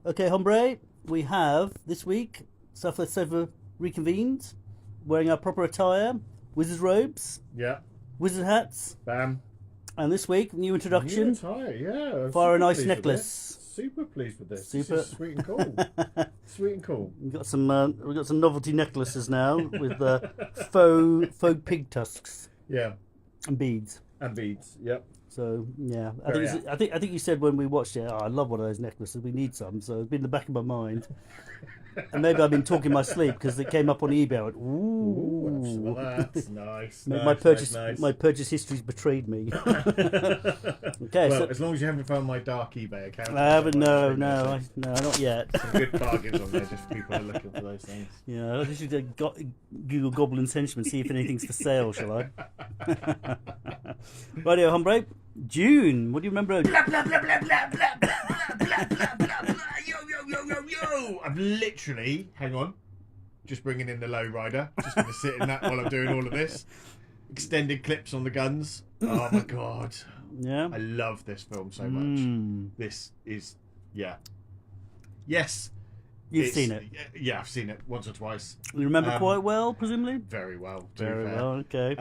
Okay, hombre, we have this week Sofa reconvened, wearing our proper attire, wizard robes, Yeah. wizard hats, Bam. and this week new introduction, New attire, yeah. I'm Fire and super Ice pleased with necklace. this. Super pleased with this. Super. This is sweet and cool. Sweet and cool. We've got some novelty necklaces now with faux pig tusks Yeah. and beads. And beads. Yep. So yeah, Very I think you said when we watched it, oh, I love one of those necklaces. We need some. So it's been in the back of my mind, and maybe I've been talking my sleep because it came up on eBay. I went, ooh, that's nice. my purchase history's betrayed me. Okay, well, so as long as you haven't found my dark eBay account. I haven't. No, not yet. Some good bargains on there, just people are looking for those things. Yeah, I should Google Goblin's Henchman, see if anything's for sale, shall I? Rightio, hombre. Dune. What do you remember? Blah, blah, blah, blah, blah, blah, blah, blah, blah, blah, blah. Yo. I've literally, hang on, just bringing in the lowrider. Just going to sit in that while I'm doing all of this. Extended clips on the guns. Oh my God. Yeah. I love this film so much. This is, yeah. Yes. You've seen it? Yeah, I've seen it once or twice. You remember quite well, presumably? Very well. Very well, okay.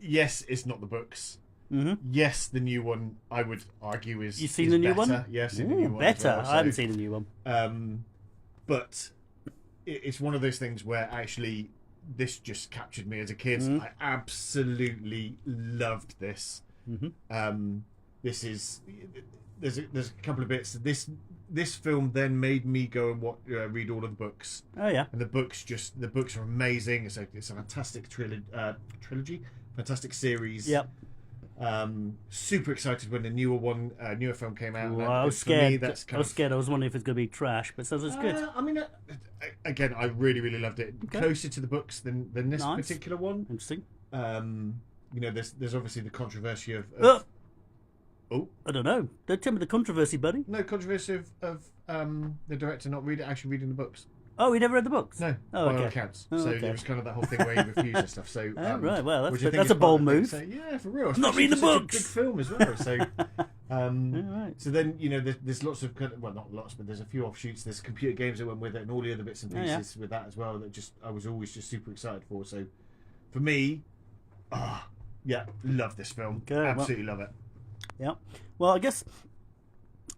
Yes, it's not the books. Mm-hmm. Yes, the new one, I would argue, is You've seen the new better. one? Yes, the new one. Better. As well, I haven't seen the new one. But it's one of those things where actually this just captured me as a kid. I absolutely loved this. This is there's a couple of bits. This film then made me go and read all of the books. Oh yeah. And the books are amazing. It's a fantastic trilogy, fantastic series. Yep. Super excited when the newer film came out. Well, I was scared. I was wondering if it's going to be trash, but it sounds good. I mean, again, I really, really loved it. Okay. Closer to the books than this particular one. Interesting. There's obviously the controversy of I don't know. Don't tell me the controversy, buddy. no controversy of the director not actually reading the books. Oh, he never read the books? No, oh, by all okay. accounts. Oh, So okay. there was kind of that whole thing where he refused and stuff. So right, well, which I think that's is a bold part of the move. thing. So, yeah, for real. Not read the Especially books. It's a big film as well. So, Right. so then there's lots of well, not lots, but there's a few offshoots. There's computer games that went with it, and all the other bits and pieces with that as well. That I was always just super excited for. So, for me, love this film. Okay, Absolutely love it. Yeah. Well, I guess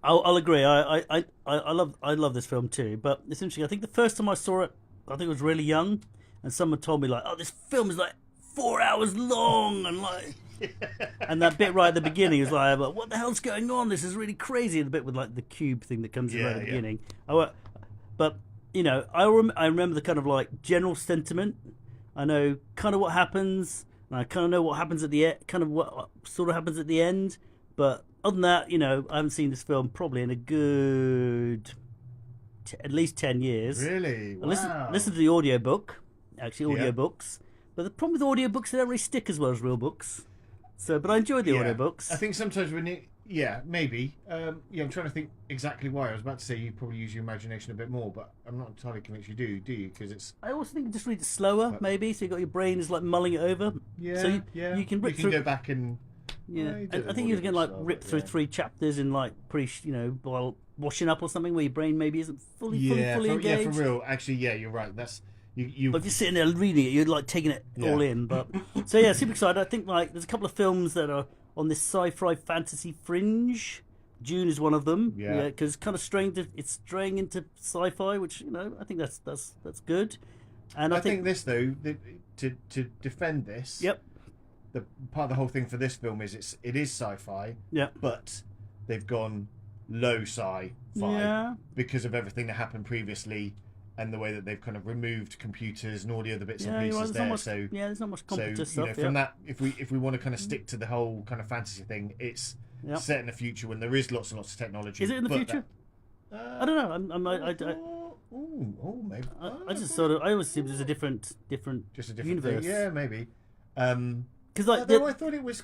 I'll agree. I love this film too. But it's interesting. I think the first time I saw it, I think I was really young, and someone told me like, "Oh, this film is like 4 hours long," and like, and that bit right at the beginning is like, "What the hell's going on? This is really crazy." And the bit with like the cube thing that comes in right at the beginning. But I remember the kind of like general sentiment. I know kind of what happens, and I kind of know what happens at the end, kind of what sort of happens at the end. But other than that, I haven't seen this film probably in a good at least 10 years. Really? Wow. Listen to the audiobook, actually audiobooks. But the problem with audiobooks, they don't really stick as well as real books. So, but I enjoyed the audiobooks. I think sometimes when maybe. I'm trying to think exactly why. I was about to say you probably use your imagination a bit more, but I'm not entirely convinced you do you? Because it's. I also think you just read it slower, maybe. So you got your brain is like mulling it over. Yeah. So you can can go back and. Yeah, I think you can like rip through 3 chapters in like while washing up or something, where your brain maybe isn't fully engaged. Yeah, for real. Actually, yeah, you're right. That's you. But if you're sitting there reading it, you're like taking it all in. But so yeah, super excited. I think like there's a couple of films that are on this sci-fi fantasy fringe. Dune is one of them. Yeah, because it's kind of straying into sci-fi, which I think that's good. And I think this though to defend this. Yep. The part of the whole thing for this film is it is sci-fi. Yeah. But they've gone low sci-fi because of everything that happened previously and the way that they've kind of removed computers and all the other bits and pieces there. There's not much computer stuff. From that, if we want to kind of stick to the whole kind of fantasy thing, it's set in the future when there is lots and lots of technology. Is it in the future? I don't know. Maybe. I always assumed it was a different universe. Thing. Yeah, maybe. Because I thought it was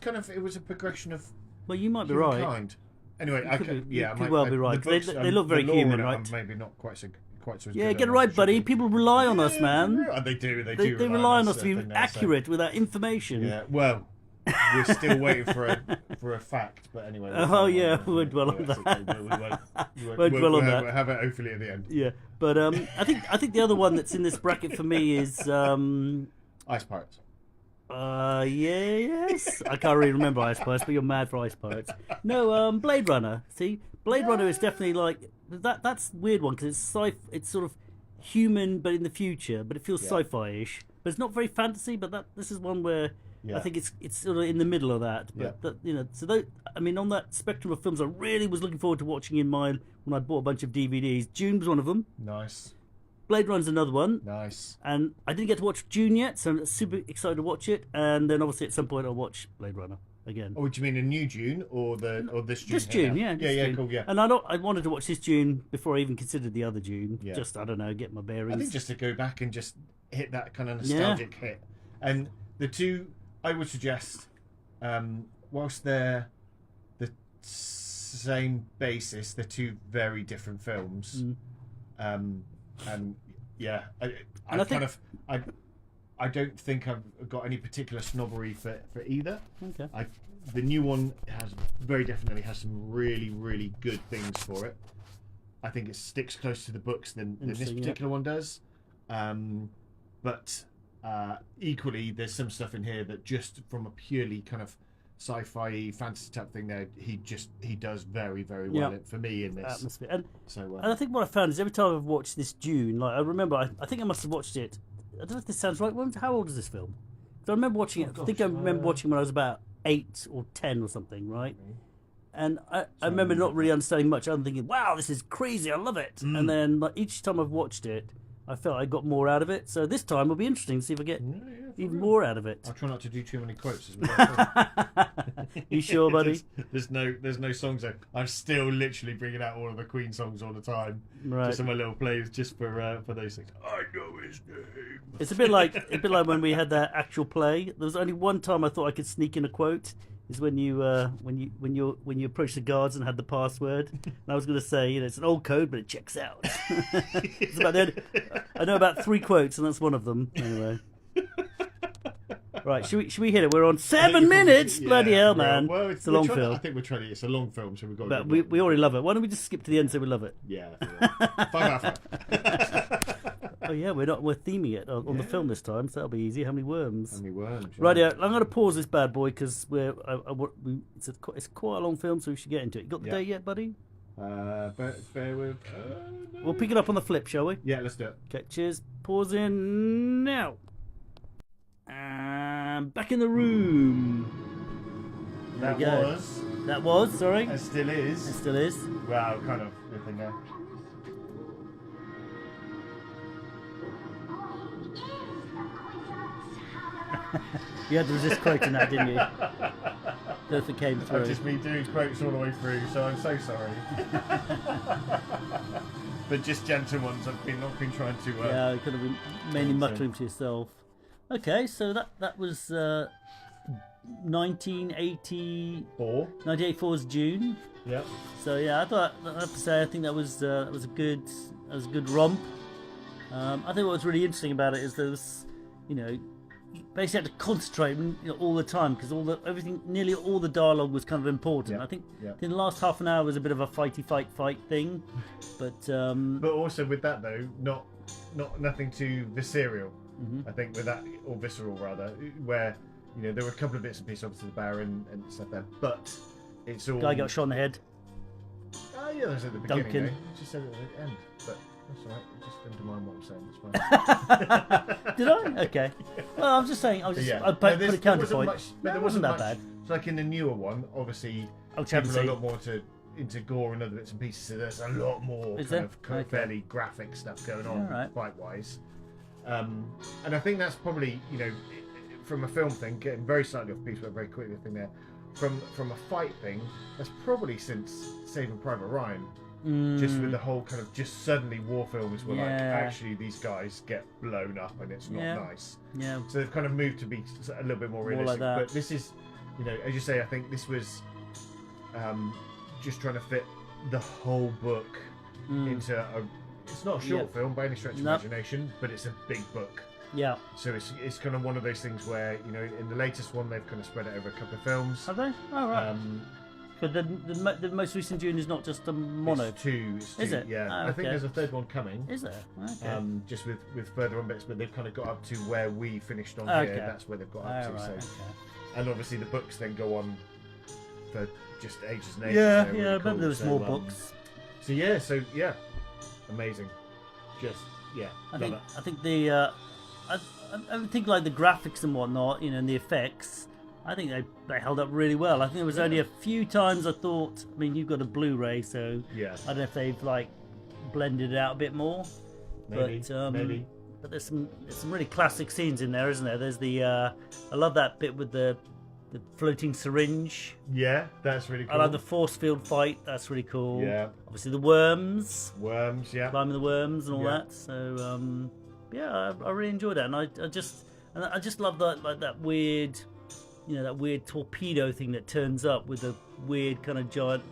a progression of. Well, you might be right. Kind. Anyway, you could well be right. They look very human, right? Maybe not quite so. Yeah, get it right, buddy. People rely on us, man. They do. They rely on us to be accurate with that information. Yeah. Well, we're still waiting for a fact. But anyway. Oh yeah, we'll dwell on that. We'll dwell on that. We'll have it hopefully at the end. Yeah, but I think the other one that's in this bracket for me is Ice Pirates. Yes. I can't really remember Ice Pirates, but you're mad for Ice Pirates. No, Blade Runner. See, Blade Runner is definitely like that. That's a weird one because it's sort of human, but in the future, but it feels sci-fi-ish. But it's not very fantasy. But this is one where I think it's sort of in the middle of that. But on that spectrum of films, I really was looking forward to watching in mine when I bought a bunch of DVDs. Dune was one of them. Nice. Blade Runner's another one. Nice. And I didn't get to watch Dune yet, so I'm super excited to watch it. And then obviously at some point I'll watch Blade Runner again. Oh, do you mean a new Dune or this Dune? This Dune, yeah. Dune. Cool, yeah. And I wanted to watch this Dune before I even considered the other Dune. Yeah. Just, I don't know, get my bearings. I think just to go back and just hit that kind of nostalgic hit. And the two, I would suggest, whilst they're the same basis, they're two very different films. And yeah, I don't think I've got any particular snobbery for either. Okay. The new one very definitely has some really, really good things for it. I think it sticks closer to the books than this particular one does. But equally, there's some stuff in here that just from a purely kind of sci-fi fantasy type thing there, he does very, very well for me in this atmosphere. And I think what I found is every time I've watched this Dune, like I remember, I think I must have watched it. I don't know if this sounds right. How old is this film? So I remember watching it. I think I remember watching when I was about 8 or 10 or something, right? And I remember not really understanding much. I'm thinking, wow, this is crazy. I love it. And then like, each time I've watched it, I felt I got more out of it. So this time it'll be interesting to see if I get even more out of it. I'll try not to do too many quotes as well. You sure, buddy? There's no songs there. I'm still literally bringing out all of the Queen songs all the time. Right. Just in my little plays, just for those things. I know his name. It's a bit like when we had that actual play. There was only one time I thought I could sneak in a quote. Is when you approach the guards and had the password. And I was going to say, it's an old code, but it checks out. It's about I know about 3 quotes, and that's one of them. Anyway. Right, should we hit it? We're on 7 minutes. Bloody hell, man! Well, it's a long film. I think we're trying to. It's a long film, so we've got. But we already love it. Why don't we just skip to the end and say we love it? Yeah. 5 out of 5. Oh yeah, we're theming it on the film this time, so that'll be easy. How many worms? Yeah. Right, I'm going to pause this bad boy because it's quite a long film, so we should get into it. You got the date yet, buddy? Bear with. No. We'll pick it up on the flip, shall we? Yeah, let's do it. Okay, cheers. Pause in now. Back in the room. That was. Sorry. It still is. It still is. Wow, kind of good thing there. You had to resist quoting that, didn't you? If it came through. I've just been doing quotes all the way through, so I'm so sorry. But just gentle ones. I've not been trying to. Yeah, you could have been mainly muttering to yourself. Okay, so that was 1984. 1984's Dune. Yep. So yeah, I have to say I think that was a good romp. I think what was really interesting about it is there was, you basically had to concentrate all the time because nearly all the dialogue was kind of important. Yep. I think in the last half an hour was a bit of a fight thing, but also with that though, nothing too visceral. Mm-hmm. I think with that, or visceral rather, where there were a couple of bits and pieces, obviously the Baron and stuff there, but it's all. Guy got shot in the head. Oh yeah, that was at the beginning. Duncan. You just said it at the end, but that's alright. Just undermine what I'm saying. It's fine. Did I? Okay. Well, I'm just saying. I put a counterpoint. But there wasn't that much, bad. It's like in the newer one, obviously, people are a lot more into gore and other bits and pieces. So there's a lot more fairly graphic stuff going on, fight-wise. And I think that's probably, from a film thing, getting very slightly off piece, but very quickly thing there. From a fight thing, that's probably since Saving Private Ryan. Just with the whole kind of just suddenly war films were like, actually these guys get blown up and it's not nice. Yeah. So they've kind of moved to be a little bit more realistic. But this is, as you say, I think this was just trying to fit the whole book into a. It's not a short film by any stretch of imagination, but it's a big book. Yeah. So it's kind of one of those things where, you know, in the latest one they've kind of spread it over a couple of films. Have they? Oh, right. But the most recent Dune is not just a mono. It's two. Is it? Yeah. Oh, I think okay. there's a third one coming. Is there? Okay. Just with further on bits, but they've kind of got up to where we finished on Okay. here. That's where they've got up to. Right, So, okay. and obviously the books then go on for just ages and ages. Yeah, They're yeah. really I bet cool. there was So, more books. So yeah, amazing. Just I love think the I think like the graphics and whatnot, you know, and the effects. I think they held up really well. I think there was only a few times I thought. I mean, you've got a Blu-ray, so Yeah. I don't know if they've like blended it out a bit more. Maybe, but, maybe. But there's some really classic scenes in there, isn't there? There's the I love that bit with the floating syringe. Yeah, that's really cool. I like the force field fight. That's really cool. Yeah. Obviously the worms, Yeah. climbing the worms and all Yeah. that. So yeah, I really enjoyed that, and I just love that, like that weird, you know, that weird torpedo thing that turns up with a weird kind of giant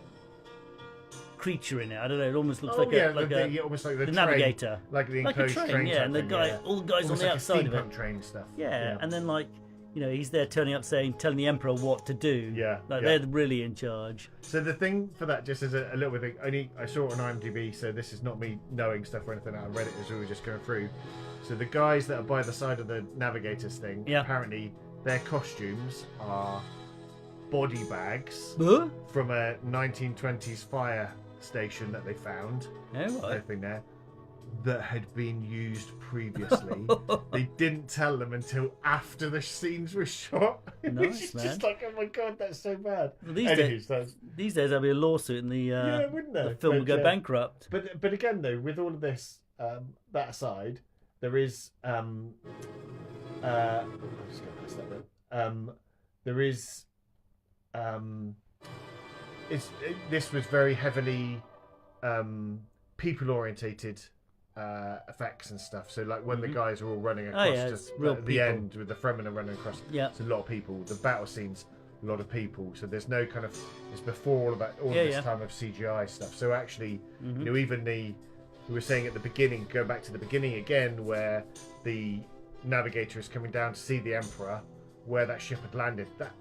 creature in it. I don't know. It almost looks almost like the the train, navigator, like the like a enclosed train, yeah. type And the thing, guy, yeah. all the guys Almost on the like outside a of it, steampunk train stuff. yeah. And then like, you know, he's there turning up telling the emperor what to do. Yeah, like yeah. they're really in charge. So the thing for that, just as a little bit, I saw it on IMDb, so this is not me knowing stuff or anything. I read it as we were just going through. So the guys that are by the side of the navigators thing, Yeah. apparently their costumes are body bags Huh? from a 1920s fire station that they found. Oh, right. Everything there that had been used previously. They didn't tell them until after the scenes were shot. Nice, It's man. just like, oh my god, that's so bad. Well, these Anyways, These days there'll be a lawsuit and yeah, wouldn't there? the film will But, go bankrupt. But again, though, with all of this, that aside, there is I'm just gonna press that bit. There is this was very heavily people orientated effects and stuff. So like when the guys are all running across it's real at the people. end with the Fremen are running across, Yeah. it's a lot of people. The battle scenes, a lot of people. So there's no kind of, it's before all of that, all Yeah, of this yeah. time of CGI stuff. So actually, you know, even we were saying at the beginning, go back to the beginning again, where the navigator is coming down to see the Emperor, where that ship had landed. That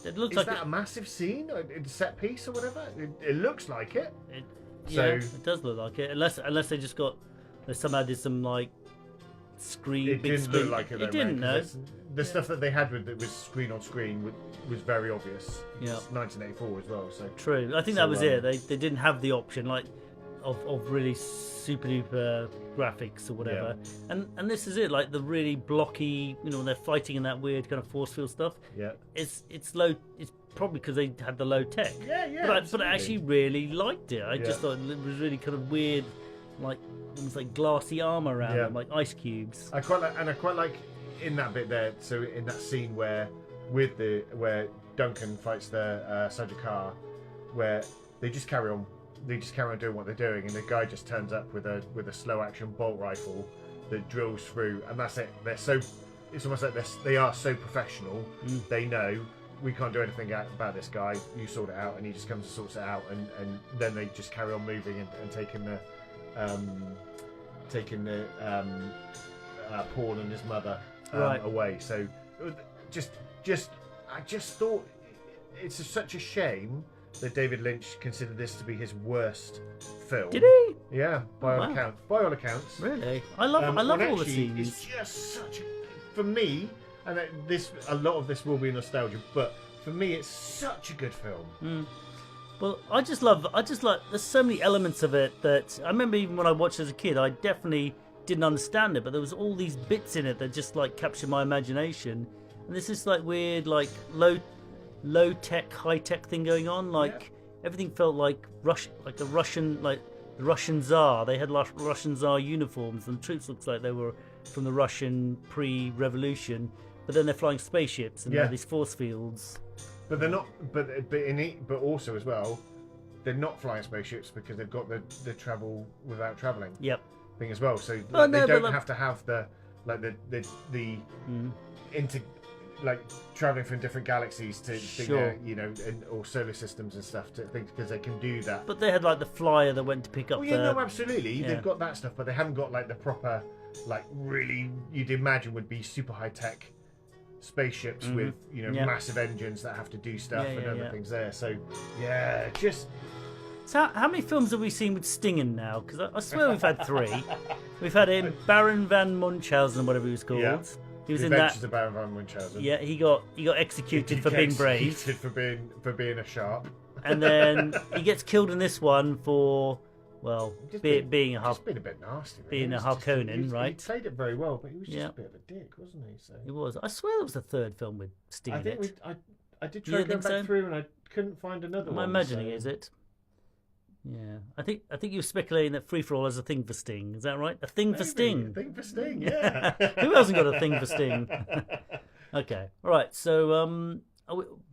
It looks is like that a massive scene, a set piece or whatever? It looks like it. yeah, So- it does look like it. Unless they just they somehow did some like screen. It big didn't screen. look like it. It didn't. No. The stuff that they had with it was screen on screen was very obvious. Yeah. It's 1984 as well. So True. I think So, that was it. They didn't have the option like of really super duper graphics or whatever. And this is it. Like the really blocky. You know, when they're fighting in that weird kind of force field stuff. yeah, It's low. It's probably because they had the low tech. yeah. But I actually really liked it. I just thought it was really kind of weird, like almost like glassy armor around Yeah. them, like ice cubes. I quite like in that bit there. So in that scene where Duncan fights the Sajikar, where they just carry on doing what they're doing, and the guy just turns up with a slow action bolt rifle that drills through, and that's it. It's almost like they are so professional. They know we can't do anything about this guy. You sort it out, and he just comes and sorts it out, and then they just carry on moving and taking Paul and his mother Right. away. So I just thought it's such a shame that David Lynch considered this to be his worst film. Did he? Yeah, by all wow. accounts. By all accounts. Really? I love And all the actually, scenes. It's just such for me, and a lot of this will be nostalgia, but for me, it's such a good film. Well, I just like. There's so many elements of it that I remember even when I watched as a kid, I definitely didn't understand it, but there was all these bits in it that just like captured my imagination. And this is like weird, like low tech, high tech thing going on. Like everything felt like the Russian Tsar. They had Russian Tsar uniforms, and the troops looked like they were from the Russian pre-revolution. But then they're flying spaceships and they have these force fields. But they're not. But also as well, they're not flying spaceships because they've got the travel without traveling Yep. thing as well. So Oh, they no, don't but have to have the into like traveling from different galaxies to Sure. or solar systems and stuff to think because they can do that. But they had like the flyer that went to pick up Oh yeah, the. no, absolutely. Yeah. They've got that stuff, but they haven't got like the proper like really you'd imagine would be super high tech spaceships with massive engines that have to do stuff and other things there. So just. So how many films have we seen with Sting in now? Because I swear we've had 3. We've had him, Baron van Munchausen, whatever he was called. Yeah. He was the in that. Adventures of Baron van Munchausen. Yeah, he got executed for being brave. For being a sharp. And then he gets killed in this one for, well, being a just being a bit nasty. Really. Being a Harkonnen, right? He played it very well, but he was just a bit of a dick, wasn't he? So he was. I swear there was a 3rd film with Sting in it. I did try to go back through, and I couldn't find another one. Am I imagining? Is it? Yeah, I think you were speculating that Free For All has a thing for Sting. Is that right? A thing for Sting. A thing for Sting. Yeah. Who hasn't got a thing for Sting? Okay. All right. So, do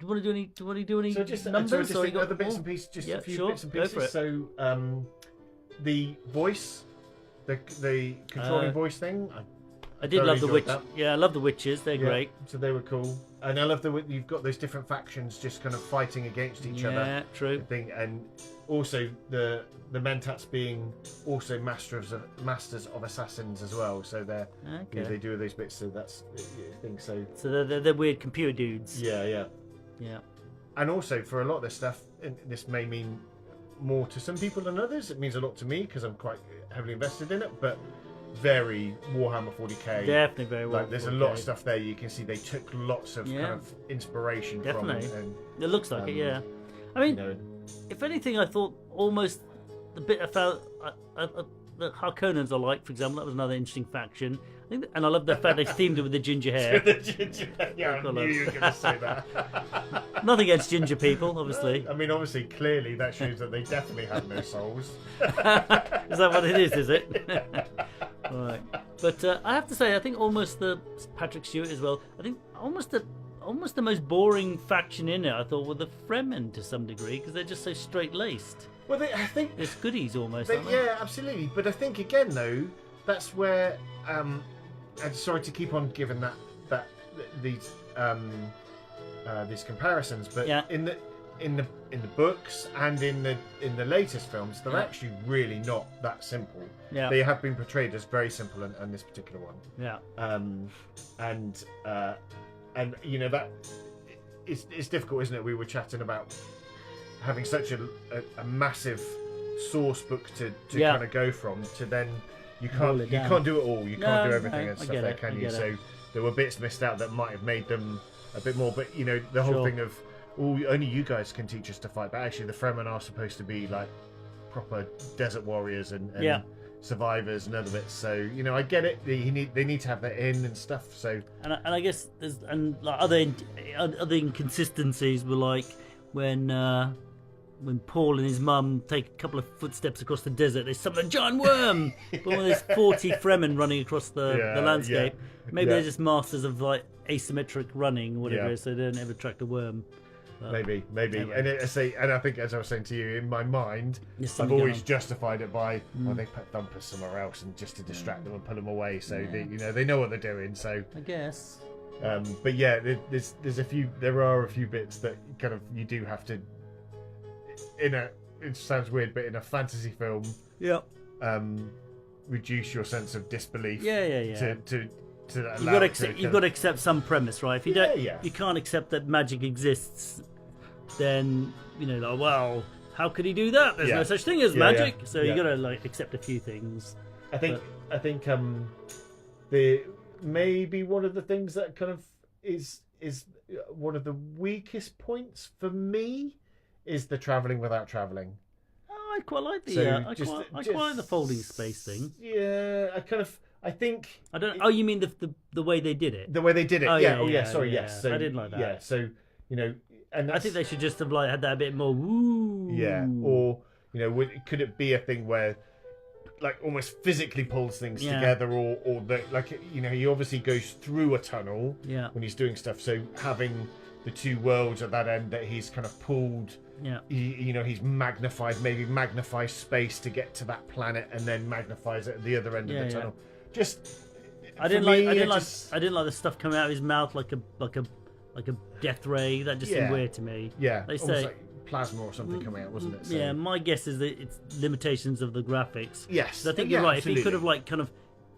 you want to do any? Do you want to do any numbers? So just other bits and pieces. Just a few bits and pieces. Go for it. So, the voice, the controlling voice thing. I did love the witch. Yeah, I love the witches. They're great. So they were cool, and I love you've got those different factions just kind of fighting against each other. Yeah, true. And also the Mentats being also masters of assassins as well. So they do those bits. So that's the thing. So they're weird computer dudes. Yeah. And also for a lot of this stuff, and this may mean more to some people than others. It means a lot to me because I'm quite heavily invested in it, but. Very Warhammer 40k. Definitely very well. Like there's a lot of stuff there. You can see they took lots of kind of inspiration from it. And, it looks like it, yeah. I mean, if anything, I thought almost the bit I felt the Harkonnens I like, for example, that was another interesting faction. I think, and I love the fact they themed it with the ginger hair. The ginger hair. Yeah, I knew you were going to say that. Nothing against ginger people, obviously. I mean, obviously, clearly that shows that they definitely have no souls. Is that what it is it? Right. But I have to say, I think almost the Patrick Stewart as well. I think almost the most boring faction in it, I thought, were the Fremen to some degree because they're just so straight laced. Well, I think it's goodies almost. Aren't they? Yeah, absolutely. But I think again, though, that's where. And sorry to keep on giving these comparisons, but in the books and in the latest films, they're actually really not that simple. Yeah. They have been portrayed as very simple in this particular one. Yeah. And that it's difficult, isn't it? We were chatting about having such a massive source book to kind of go from to then. You can't do it all. You can't do everything and stuff there, can you? So there were bits missed out that might have made them a bit more. But the whole thing of only you guys can teach us to fight. But actually, the Fremen are supposed to be like proper desert warriors and survivors and other bits. So I get it. They need to have that in and stuff. So and I guess there's like other inconsistencies were like when Paul and his mum take a couple of footsteps across the desert, they summon a giant worm. But when there's 40 Fremen running across the landscape, maybe they're just masters of like asymmetric running or whatever it is, so they don't ever attract a worm. Maybe. Anyway. And I think, as I was saying to you, in my mind, I've always justified it by they put thumpers somewhere else and just to distract them and put them away, so they know what they're doing. So I guess. But yeah, there are a few bits that kind of you do have to. It sounds weird, but in a fantasy film, reduce your sense of disbelief. To you've got to accept some premise, right? If you don't, you can't accept that magic exists. Then like, well, how could he do that? There's no such thing as magic. So you got to like accept a few things. I think the maybe one of the things that kind of is one of the weakest points for me. Is the travelling without travelling? Oh, I quite like the I quite like the folding space thing. Yeah, I think. I don't. Oh, you mean the way they did it? The way they did it. Sorry. Yeah. Yes. So, I didn't like that. Yeah. So and I think they should just have like had that a bit more. Woo. Yeah. Or could it be a thing where, like, almost physically pulls things together, or that he obviously goes through a tunnel. Yeah. When he's doing stuff, so having the two worlds at that end that he's kind of pulled. Yeah. He's magnifies space to get to that planet, and then magnifies it at the other end of the tunnel. Just, I didn't like the stuff coming out of his mouth like a death ray. That just seemed weird to me. Yeah, they say like plasma or something coming out, wasn't it? So. Yeah, my guess is that it's limitations of the graphics. Yes, I think you're right. Absolutely. If he could have like kind of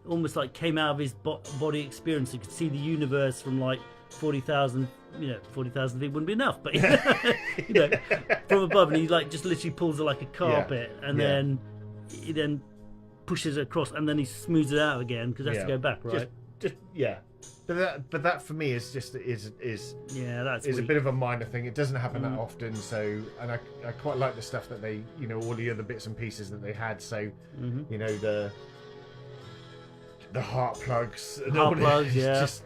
almost like came out of his body experience. He could see the universe from like 40,000. 40,000 feet wouldn't be enough, but from above, and he like just literally pulls it like a carpet, and then he then pushes it across, and then he smooths it out again because it has to go back, right? Just But that for me is just is a bit of a minor thing. It doesn't happen that often. So, and I quite like the stuff that they, all the other bits and pieces that they had. So, the heart plugs, just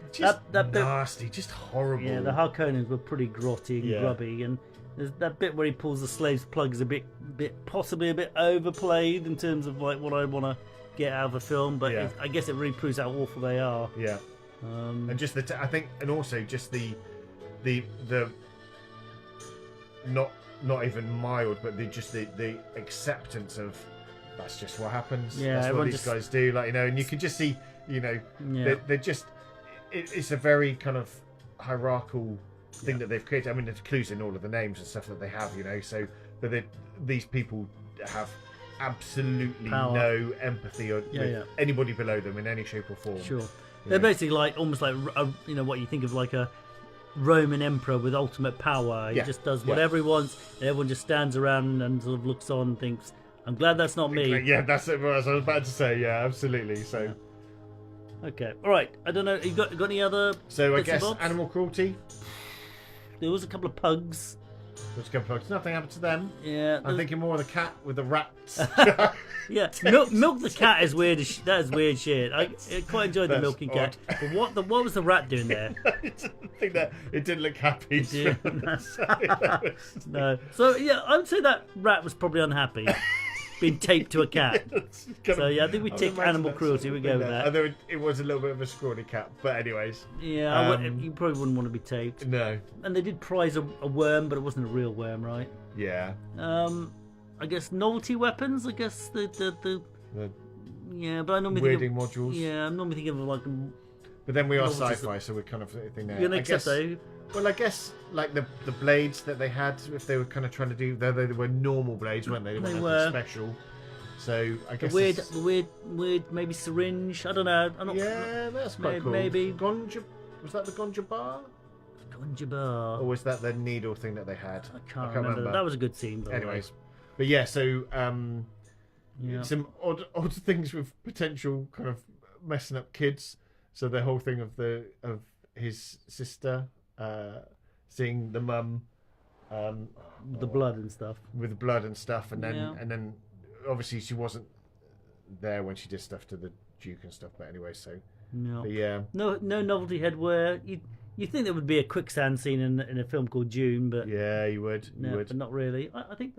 that nasty, just horrible. Yeah, the Harkonnens were pretty grotty and grubby, and there's that bit where he pulls the slave's plug is a bit possibly a bit overplayed in terms of like what I want to get out of a film, but I guess it really proves how awful they are. Yeah. And just I think, and also just the not even mild, but the acceptance of that's just what happens. Yeah, that's what these guys do. Like and you can just see, they're just it's a very kind of hierarchical thing that they've created. I mean, there's clues in all of the names and stuff that they have, So, but these people have absolutely no empathy with anybody below them in any shape or form. Sure. They're basically like almost like what you think of like a Roman emperor with ultimate power. He just does whatever he wants, and everyone just stands around and sort of looks on and thinks, "I'm glad that's not me." Yeah, that's it. As I was about to say, yeah, absolutely. So, okay, all right. I don't know. You got any other? So I guess animal cruelty. There was a couple of pugs. Nothing happened to them. Yeah, I'm thinking more of the cat with the rats. Yeah, milk the cat is weird. That is weird shit. I quite enjoyed the milking cat. But what was the rat doing there? I think that it didn't look happy. It didn't. No. So yeah, I would say that rat was probably unhappy, being taped to a cat. So yeah, I think we take animal cruelty. We go with that. Although it was a little bit of a scrawny cat, but anyways. Yeah, you probably wouldn't want to be taped. No. And they did prize a worm, but it wasn't a real worm, right? Yeah. I guess novelty weapons. I guess the but I normally weirding think of, modules. Yeah, I'm normally thinking of like. But then we are sci-fi, so we're kind of thinking there. You're gonna accept that? Well, I guess like the blades that they had, if they were kind of trying to do, they were normal blades, weren't they? They weren't special. So I guess the weird, maybe syringe. I don't know. I'm not, that's quite cool. Maybe was that the Gonja bar? Gonja bar. Or was that the needle thing that they had? I can't remember. That was a good scene. Anyways. But yeah, so some odd things with potential kind of messing up kids. So the whole thing of his sister seeing the mum, the blood and stuff, with blood and stuff, and then obviously she wasn't there when she did stuff to the Duke and stuff. But anyway, so no, but no novelty headwear. You think there would be a quicksand scene in a film called Dune, but you would, but not really. I think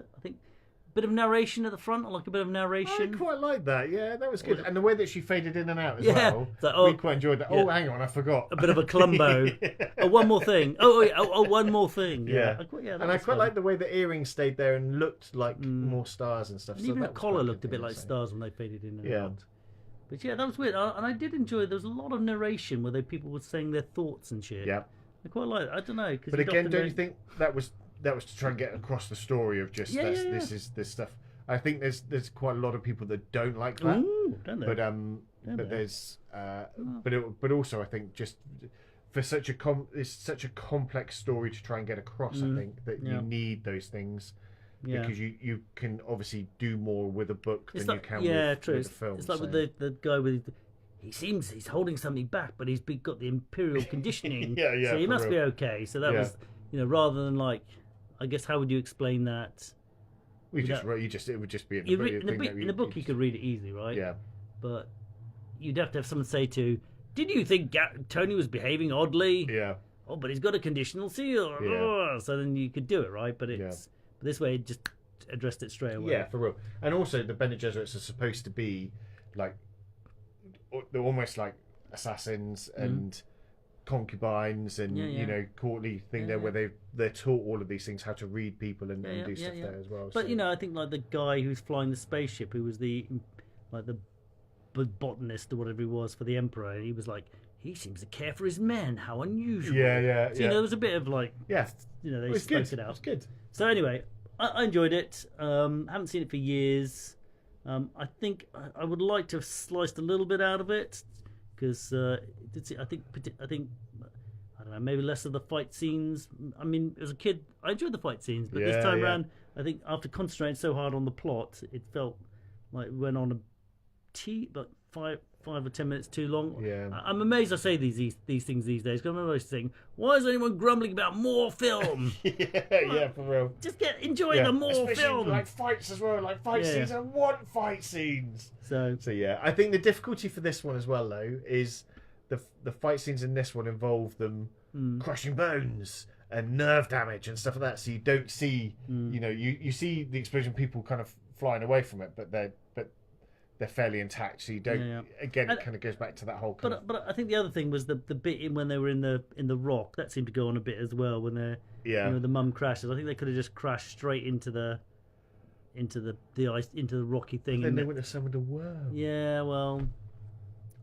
bit of narration at the front. I like a bit of narration. I quite like that. Yeah, that was good. And the way that she faded in and out as well. So, we quite enjoyed that. Yeah. Oh, hang on, I forgot. A bit of a Columbo. Oh, one more thing. One more thing. Yeah. I quite like the way the earrings stayed there and looked like more stars and stuff. And even the collar looked a bit like stars when they faded in and out. But yeah, that was weird. And I did enjoy. There was a lot of narration where people were saying their thoughts and shit. Yeah. I quite like it. I don't know. But again, don't you think that was to try and get across the story of just this is this stuff? I think there's quite a lot of people that don't like that. Ooh, don't they? But there's but also I think just for it's such a complex story to try and get across. I think that you need those things because you can obviously do more with a book than you can with a film. It's like with the guy with. He seems he's holding something back, but he's got the imperial conditioning. So he must be okay. So that was rather than like. I guess how would you explain that? It would just be in the book. You could read it easily, right? Yeah. But you'd have to have someone say "Did you think Tony was behaving oddly?" Yeah. Oh, but he's got a conditional seal. Yeah. Oh, so then you could do it, right? But but this way, it just addressed it straight away. Yeah, for real. And also, the Bene Gesserits are supposed to be like they're almost like assassins and. Concubines and courtly thing there where they're taught all of these things, how to read people and do stuff there as well. But I think like the guy who's flying the spaceship, who was the botanist or whatever he was for the Emperor, he was like, he seems to care for his men. How unusual. Yeah. So, there was a bit of like, they spoke it out. It's good. So anyway, I enjoyed it. Haven't seen it for years. I think I would like to have sliced a little bit out of it because I think I don't know, maybe less of the fight scenes. I mean, as a kid, I enjoyed the fight scenes, but this time around, I think after concentrating so hard on the plot, it felt like it went on like 5 or 10 minutes too long. Yeah. I'm amazed I say these things these days. Because I remember saying, "Why is anyone grumbling about more film?" yeah, for real. Just enjoy the more Especially film. like fights as well, like fight scenes. I want fight scenes. So yeah, I think the difficulty for this one as well, though, is the fight scenes in this one involve them crushing bones and nerve damage and stuff like that. So you don't see, you see the explosion, people kind of flying away from it, but they're fairly intact. So you don't. Again, it kind of goes back to that whole. But I think the other thing was the bit in when they were in the rock that seemed to go on a bit as well when they're the mum crashes. I think they could have just crashed straight into the ice, into the rocky thing. Then they would have summoned a worm. Yeah, well,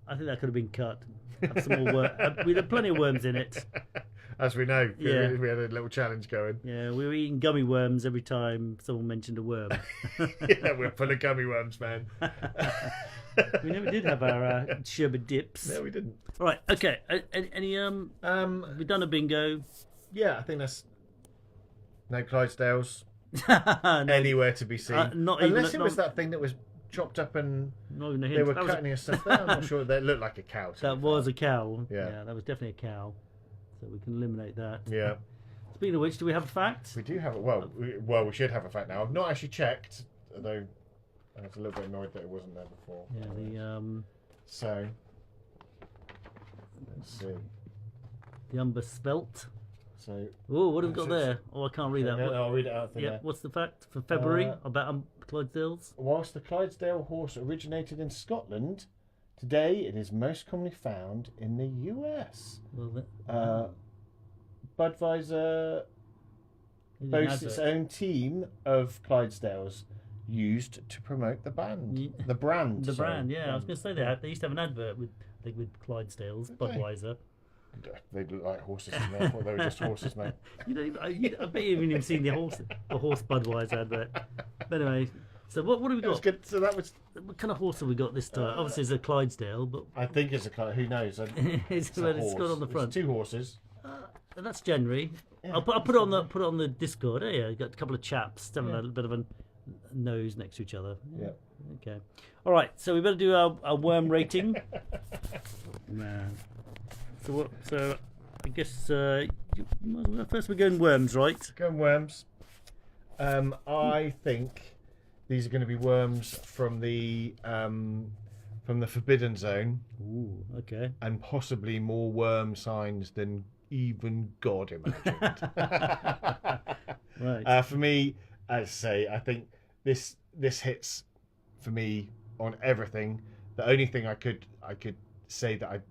I think that could have been cut. Have some more worm. We had plenty of worms in it. As we know, we had a little challenge going. Yeah, we were eating gummy worms every time someone mentioned a worm. Yeah, we're full of gummy worms, man. We never did have our sherbet dips. No, we didn't. All right, okay. Any we've done a bingo. Yeah, I think that's no Clydesdales No, anywhere to be seen. Unless it was that thing that was chopped up and not even a hint. they were cutting his stuff there. I'm not sure. That looked like a cow. That was a cow. Yeah, that was definitely a cow. So we can eliminate that. Yeah. Speaking of which, do we have a fact? We do have it. Well, we should have a fact now. I've not actually checked, although I was a little bit annoyed that it wasn't there before. Yeah, So let's see. the umber spelt. So. Oh, what have we got there? Oh, I can't read that. No, I'll read it out. Yeah. What's the fact for February about Clydesdales? Whilst the Clydesdale horse originated in Scotland, today it is most commonly found in the US. Well, Budweiser boasts its own team of Clydesdales used to promote the band. The brand. The brand, yeah. I was going to say that. They used to have an advert with Clydesdales, Budweiser. They look like horses in there. I thought they were just horses, mate. I bet you haven't even seen the horse Budweiser advert. But anyway, so what have we got? That was good. So that was. What kind of horse have we got this time? Obviously, it's a Clydesdale, but I think it's a Clydesdale. Who knows? it's got on the front. It's 2 horses. And that's January. Yeah. I'll put it on the Discord. Yeah, you got a couple of chaps having a bit of a nose next to each other. Yeah. Okay. All right. So we better do our worm rating. Man. So I guess first we're going worms, right? Going worms. I think these are going to be worms from the Forbidden Zone. Ooh, okay. And possibly more worm signs than even God imagined. Right. For me, as I say, I think this hits for me on everything. The only thing I could say that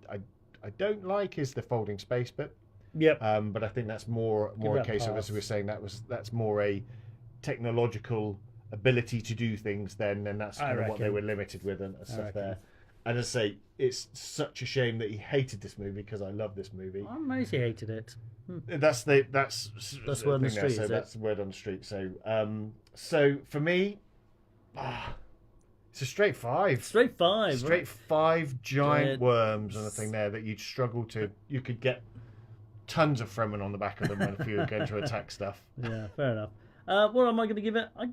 I don't like is the folding space bit. Yep. But I think that's more a case of, as we were saying, that's more a technological ability to do things then, and that's kind of what they were limited with and stuff there. And as I say, it's such a shame that he hated this movie because I love this movie. I'm amazed he hated it. That's word on the street. So that's the word on the street. So so for me, it's a straight 5. Straight 5. Straight 5 giant worms on the thing there that you'd struggle to. You could get tons of Fremen on the back of them if you were going to attack stuff. Yeah, fair enough. What am I going to give it? I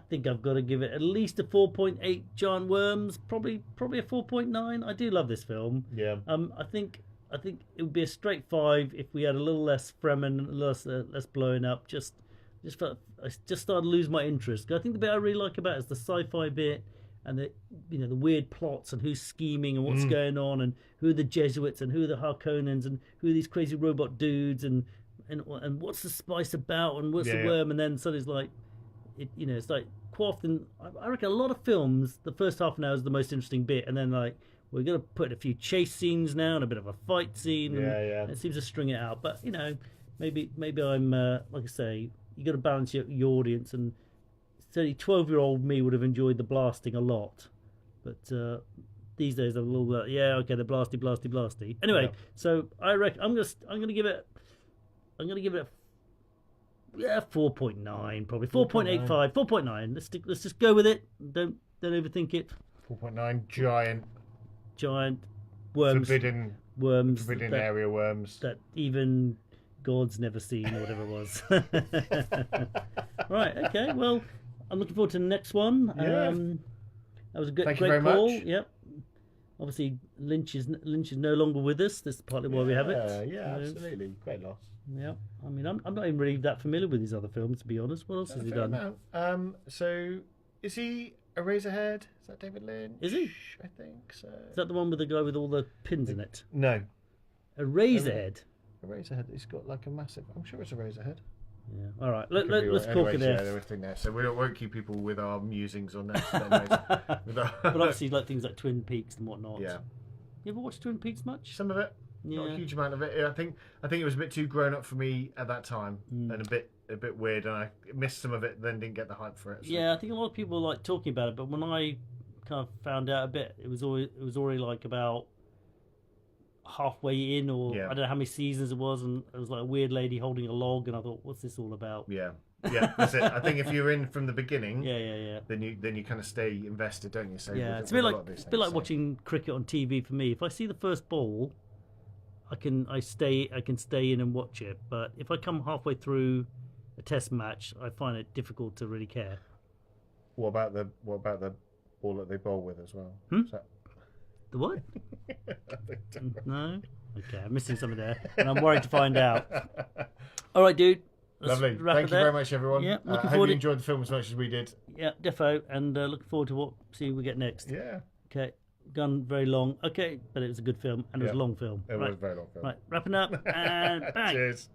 think I've got to give it at least a 4.8 giant worms. Probably a 4.9. I do love this film. Yeah. I think it would be a straight 5 if we had a little less Fremen, less blowing up. I just started to lose my interest. I think the bit I really like about it is the sci-fi bit and the weird plots and who's scheming and what's going on and who are the Jesuits and who are the Harkonnens and who are these crazy robot dudes and what's the spice about and what's the worm, and then suddenly it's like it's like quite often I reckon a lot of films the first half an hour is the most interesting bit, and then like we're going to put a few chase scenes now and a bit of a fight scene and it seems to string it out, but maybe I'm like I say, you got to balance your audience, and certainly 12-year-old me would have enjoyed the blasting a lot, but these days I'm a little the blasty anyway. So I reckon I'm gonna give it 4.9, probably 4.85, 4.9. Let's just go with it. Don't Don't overthink it. 4.9 giant worms. forbidden Worms. area worms. That even God's never seen, or whatever it was. Right, okay. Well, I'm looking forward to the next one. Yeah. That was a great Thank you very call. much. Yep. Obviously, Lynch is no longer with us. That's partly why we have it. Yeah, absolutely. Great loss. Yeah. I mean, I'm not even really that familiar with his other films, to be honest. What else has he done? So, is he Eraserhead? Is that David Lynch? Is he? I think so. Is that the one with the guy with all the pins in it? No. Eraserhead. Eraserhead. He's got like a massive. I'm sure it's Eraserhead. Yeah. All right. Let's talk it there. Everything there. So we won't keep people with our musings on that. But obviously, like things like Twin Peaks and whatnot. Yeah. You ever watch Twin Peaks much? Some of it. Yeah. Not a huge amount of it. I think it was a bit too grown up for me at that time, and a bit weird, and I missed some of it. Then didn't get the hype for it. So. Yeah, I think a lot of people like talking about it, but when I kind of found out a bit, it was already like about halfway in, or I don't know how many seasons it was, and it was like a weird lady holding a log, and I thought, what's this all about? Yeah, that's it. I think if you're in from the beginning, yeah, then you kind of stay invested, don't you? So yeah, it's a bit like watching cricket on TV for me. If I see the first ball, I can stay in and watch it, but if I come halfway through a test match, I find it difficult to really care. What about the ball that they bowl with as well? The what? No? Okay, I'm missing something there, and I'm worried to find out. All right, dude. Lovely. Thank you very much, everyone. Yeah, I hope you enjoyed the film as much as we did. Yeah, defo, and looking forward to see what we get next. Yeah. Okay, gone very long. Okay, but it was a good film, and it was a long film. It was a very long film. Right, wrapping up, and bang. Cheers.